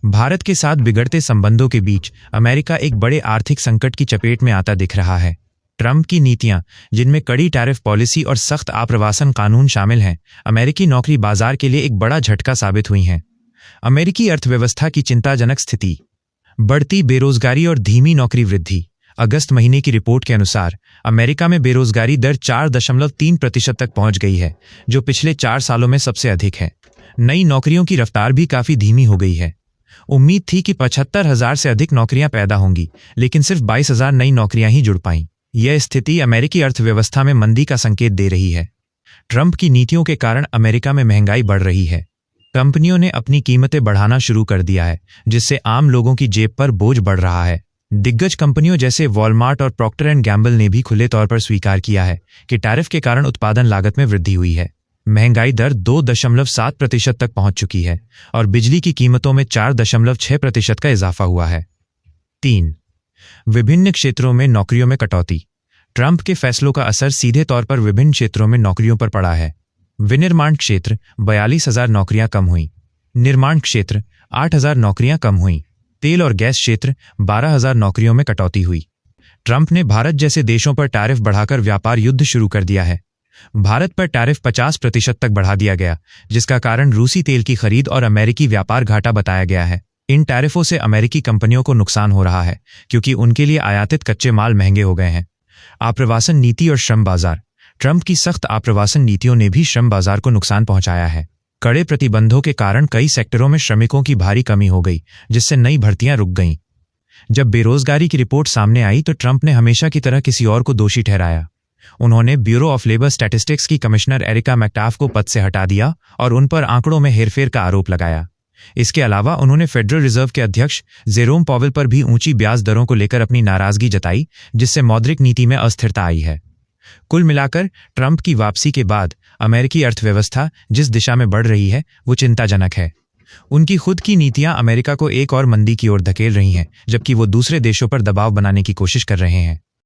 भारत के साथ बिगड़ते संबंधों के बीच अमेरिका एक बड़े आर्थिक संकट की चपेट में आता दिख रहा है। ट्रंप की नीतियां, जिनमें कड़ी टैरिफ पॉलिसी और सख्त आप्रवासन कानून शामिल हैं, अमेरिकी नौकरी बाजार के लिए एक बड़ा झटका साबित हुई हैं। अमेरिकी अर्थव्यवस्था की चिंताजनक स्थिति, बढ़ती बेरोजगारी और धीमी नौकरी वृद्धि। अगस्त महीने की रिपोर्ट के अनुसार अमेरिका में बेरोजगारी दर 4.3% तक पहुंच गई है, जो पिछले 4 सालों में सबसे अधिक है। नई नौकरियों की रफ्तार भी काफी धीमी हो गई है। उम्मीद थी कि 75,000 से अधिक नौकरियां पैदा होंगी, लेकिन सिर्फ 22,000 नई नौकरियां ही जुड़ पाईं। यह स्थिति अमेरिकी अर्थव्यवस्था में मंदी का संकेत दे रही है। ट्रंप की नीतियों के कारण अमेरिका में महंगाई बढ़ रही है। कंपनियों ने अपनी कीमतें बढ़ाना शुरू कर दिया है, जिससे आम लोगों की जेब पर बोझ बढ़ रहा है। दिग्गज कंपनियों जैसे वॉलमार्ट और प्रॉक्टर एंड गैम्बल ने भी खुले तौर पर स्वीकार किया है कि टैरिफ के कारण उत्पादन लागत में वृद्धि हुई है। महंगाई दर 2.7% तक पहुंच चुकी है और बिजली की कीमतों में 4.6% का इजाफा हुआ है। 3. विभिन्न क्षेत्रों में नौकरियों में कटौती। ट्रंप के फैसलों का असर सीधे तौर पर विभिन्न क्षेत्रों में नौकरियों पर पड़ा है। विनिर्माण क्षेत्र 42,000 नौकरियां कम हुई। निर्माण क्षेत्र 8,000 नौकरियां कम हुई। तेल और गैस क्षेत्र 12,000 नौकरियों में कटौती हुई। ट्रंप ने भारत जैसे देशों पर टैरिफ बढ़ाकर व्यापार युद्ध शुरू कर दिया है। भारत पर टैरिफ 50% तक बढ़ा दिया गया, जिसका कारण रूसी तेल की खरीद और अमेरिकी व्यापार घाटा बताया गया है। इन टैरिफों से अमेरिकी कंपनियों को नुकसान हो रहा है, क्योंकि उनके लिए आयातित कच्चे माल महंगे हो गए हैं। आप्रवासन नीति और श्रम बाजार। ट्रंप की सख्त आप्रवासन नीतियों ने भी श्रम बाजार को नुकसान पहुंचाया है। कड़े प्रतिबंधों के कारण कई सेक्टरों में श्रमिकों की भारी कमी हो गई, जिससे नई भर्तियां रुक गईं। जब बेरोजगारी की रिपोर्ट सामने आई तो ट्रंप ने हमेशा की तरह किसी और को दोषी ठहराया। उन्होंने ब्यूरो ऑफ लेबर स्टैटिस्टिक्स की कमिश्नर एरिका मैकटाफ को पद से हटा दिया और उन पर आंकड़ों में हेरफेर का आरोप लगाया। इसके अलावा उन्होंने फेडरल रिजर्व के अध्यक्ष जेरोम पॉवेल पर भी ऊंची ब्याज दरों को लेकर अपनी नाराजगी जताई, जिससे मौद्रिक नीति में अस्थिरता आई है। कुल मिलाकर ट्रंप की वापसी के बाद अमेरिकी अर्थव्यवस्था जिस दिशा में बढ़ रही है वो चिंताजनक है। उनकी खुद की नीतियां अमेरिका को एक और मंदी की ओर धकेल रही हैं, जबकि वो दूसरे देशों पर दबाव बनाने की कोशिश कर रहे हैं।